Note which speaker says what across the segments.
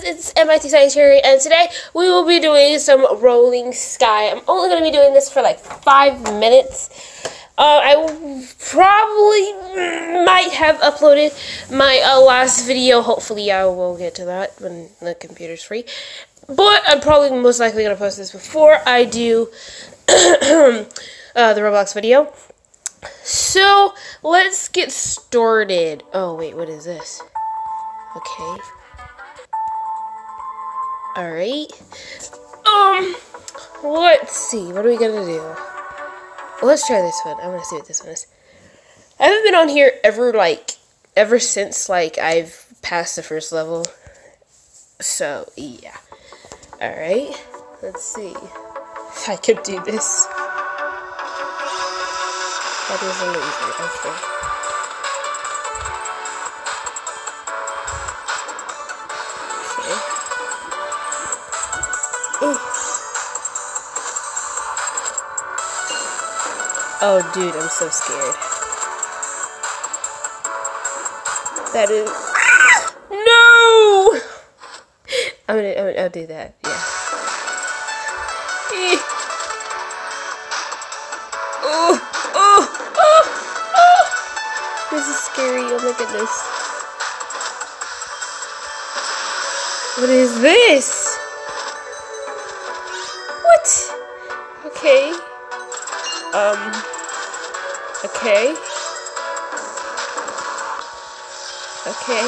Speaker 1: guys, it's MIT Science Cherry, and today we will be doing some Rolling Sky. I'm only going to be doing this for like 5 minutes. I probably might have uploaded my last video. Hopefully I will get to that when the computer's free. But I'm probably most likely going to post this before I do the Roblox video. So, let's get started. Oh, wait, what is this? Okay. Alright. Let's see. What are we gonna do? Well, let's try this one. I wanna see what this one is. I haven't been on here ever since, I've passed the first level. So, yeah. Alright. Let's see if I could do this. That is a laser. Okay. Oh, dude, I'm so scared. That is... No! I'll do that, yeah. This is scary, oh my goodness. What is this? What? Okay. Okay. Okay.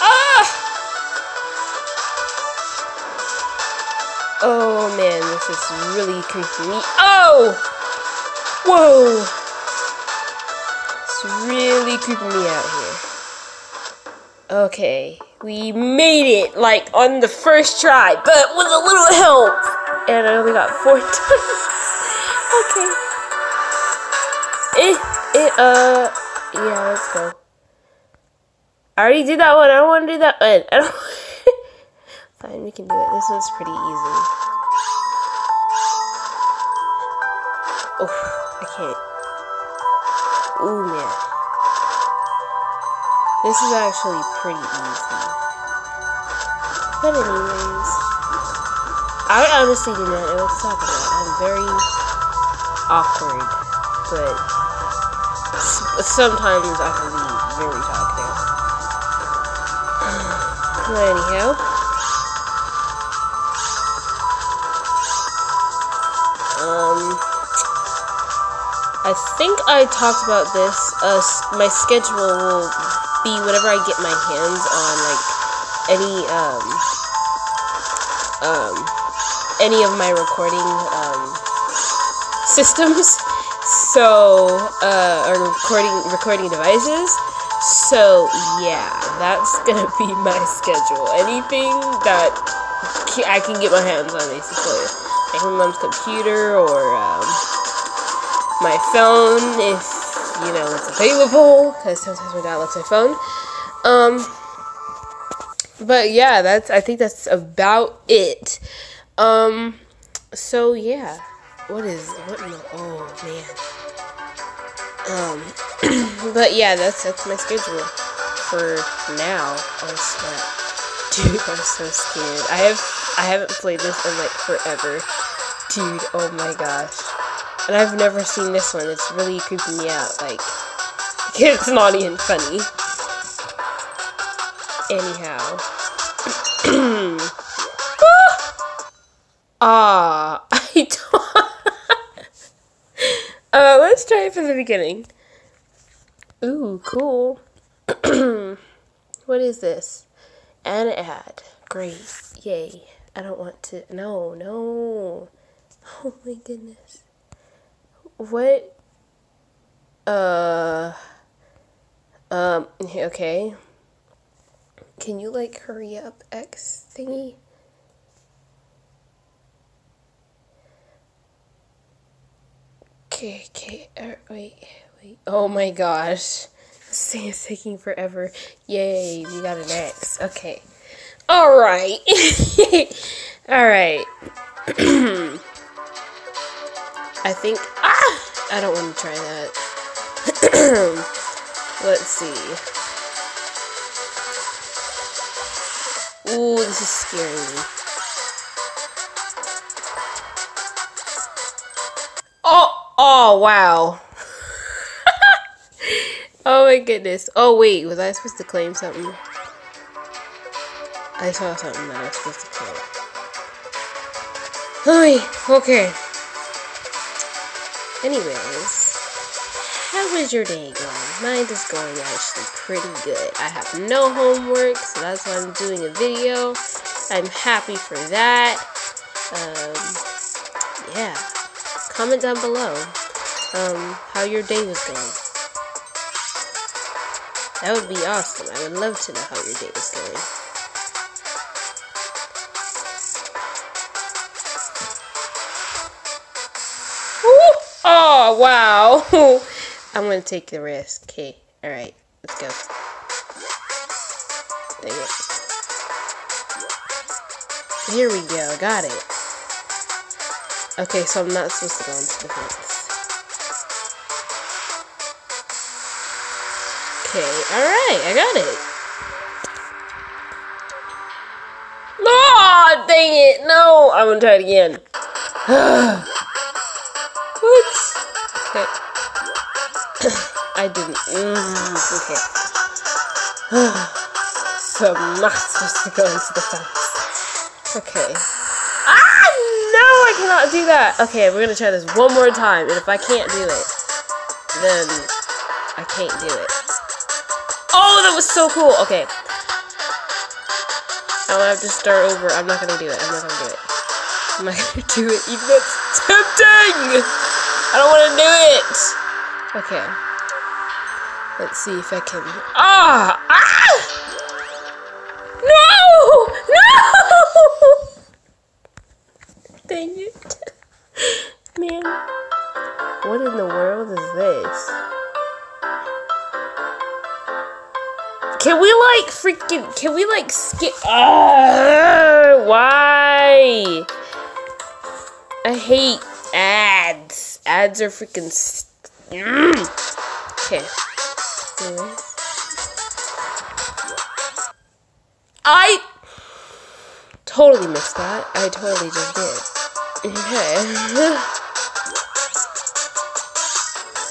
Speaker 1: Ah! Oh man, this is really creeping me. Oh! Whoa! It's really creeping me out here. Okay. We made it, on the first try, but with a little help. And I only got 4 times. Okay. Yeah, let's go. I already did that one. I don't want to do that one. I don't. Fine, we can do it. This one's pretty easy. Oh, I can't. Ooh, man. This is actually pretty easy. But anyways, I honestly do not know what to talk about. I'm very awkward, but sometimes I can be very talkative. But anyhow, I think I talked about this. My schedule will be whenever I get my hands on any of my recording systems, so or recording devices. So yeah, that's gonna be my schedule. Anything that I can get my hands on, basically, like my mom's computer or my phone, if it's available, because sometimes my dad lets my phone. But yeah, I think that's about it. So yeah, oh man. But yeah, that's my schedule for now. Oh snap, dude, I'm so scared. I haven't played this in forever, dude. Oh my gosh, and I've never seen this one. It's really creeping me out. It's not even funny. Anyhow. I don't. Let's try it from the beginning. Ooh, cool. What is this? An ad. Great. Yay. I don't want to. No. Oh my goodness. What? Okay. Can you, hurry up, X thingy? Okay, wait. Oh my gosh. This thing is taking forever. Yay, we got an X. Okay. Alright. Alright. I think... I don't want to try that. Let's see. Ooh, this is scaring me. Oh, wow. Oh my goodness. Oh wait, was I supposed to claim something? I saw something that I was supposed to claim. Oh, okay. Anyways, how is your day going? Mine is going actually pretty good. I have no homework, so that's why I'm doing a video. I'm happy for that. Yeah. Comment down below how your day was going. That would be awesome. I would love to know how your day is going. Woo! Oh, wow. I'm gonna take the risk. Okay, alright, let's go. Dang it. Here we go, got it. Okay, so I'm not supposed to go into the fence. Okay, alright, I got it. Oh, dang it, no! I'm gonna try it again. What? Okay. I didn't. Okay. So I'm not supposed to go into the fence. Okay. Ah, no, I cannot do that. Okay, we're gonna try this one more time, and if I can't do it, then I can't do it. Oh, that was so cool. Okay. I'm gonna have to start over. I'm not gonna do it. I'm not gonna do it. I'm not gonna do it, even though it's tempting. I don't want to do it. Okay. Let's see if I can. Ah! Ah! No! No! Dang it. Man. What in the world is this? Can we like freaking, can we like skip? Why? I hate ads. Ads are freaking Okay. Anyways. I totally missed that. I totally just did. Okay.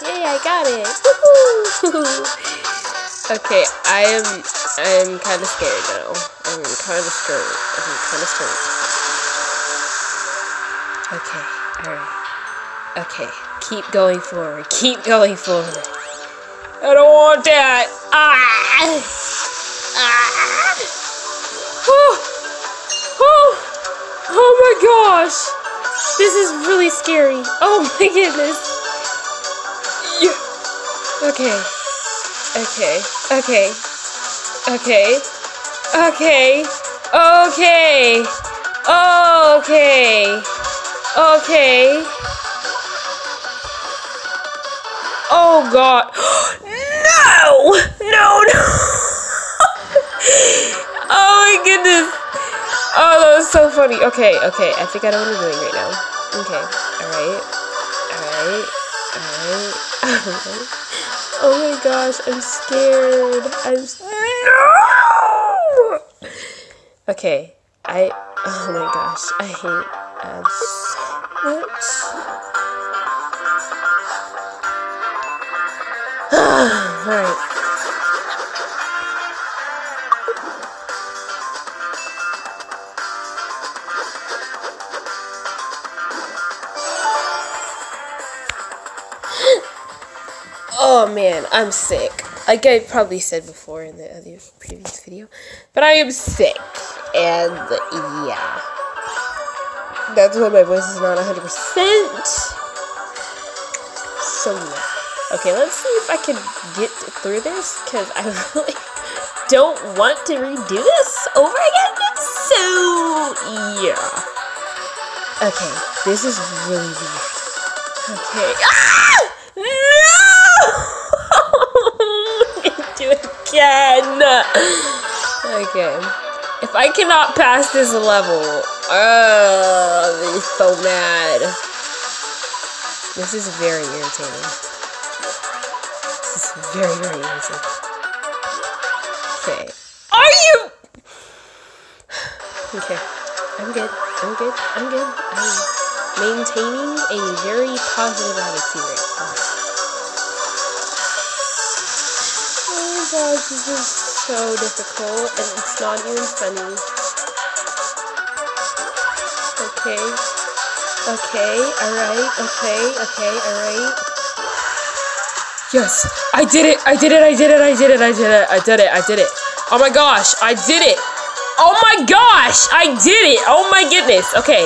Speaker 1: Yay, I got it. Woohoo! Okay, I am kind of scared now. I'm kind of scared. Okay, alright. Okay, keep going forward. Keep going forward. I don't want that. Ah! Ah! Oh! Oh! Oh my gosh! This is really scary. Oh my goodness. Yeah. Okay. Okay, okay, okay, okay, okay, okay, okay. Oh God. No! No, no! Oh my goodness. Oh, that was so funny. Okay, okay, I think I know what I'm doing right now. Okay, alright. Oh my gosh, I'm scared. No! Okay, oh my gosh, I hate ads so much. Alright. Oh man, I'm sick. Like I probably said before in the other previous video, but I am sick, and yeah, that's why my voice is not 100%. So yeah, okay, let's see if I can get through this, because I really don't want to redo this over again. So yeah, okay, this is really weird. Okay. Ah! Do it again. Okay. If I cannot pass this level, I'm so mad. This is very irritating. This is very, very irritating. Okay. Are you? Okay. I'm good. I'm good. I'm good. I'm maintaining a very positive attitude right now. Oh my gosh, this is so difficult, and it's not even funny. Okay. Okay, alright. Okay, alright. Yes! I did it! I did it! I did it! I did it! I did it! I did it! I did it! Oh my gosh! I did it! Oh my gosh! I did it! Oh my goodness! Okay,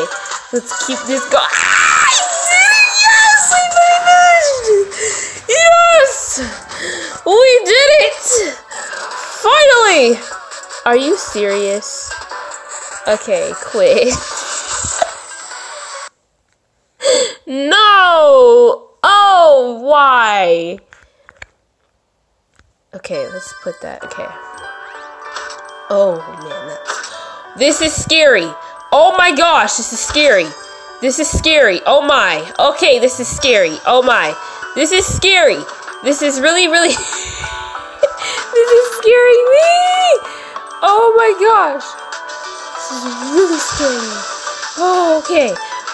Speaker 1: let's keep this going. Ah, I did it! Yes! I finished! Yes! We did it! Finally! Are you serious? Okay, quit. No! Oh, why? Okay, let's put that. Okay. Oh man, this is scary. Oh my gosh, this is scary. This is scary. Oh my. Okay, this is scary. Oh my. This is scary. This is really, really. This is scaring me. Oh my gosh. This is really scary. Oh, okay.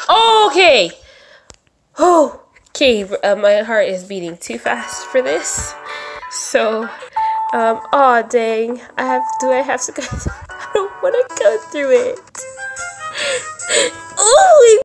Speaker 1: Oh, okay. Oh, okay. My heart is beating too fast for this. So, aw, dang. Do I have to go? I don't want to go through it. Ooh,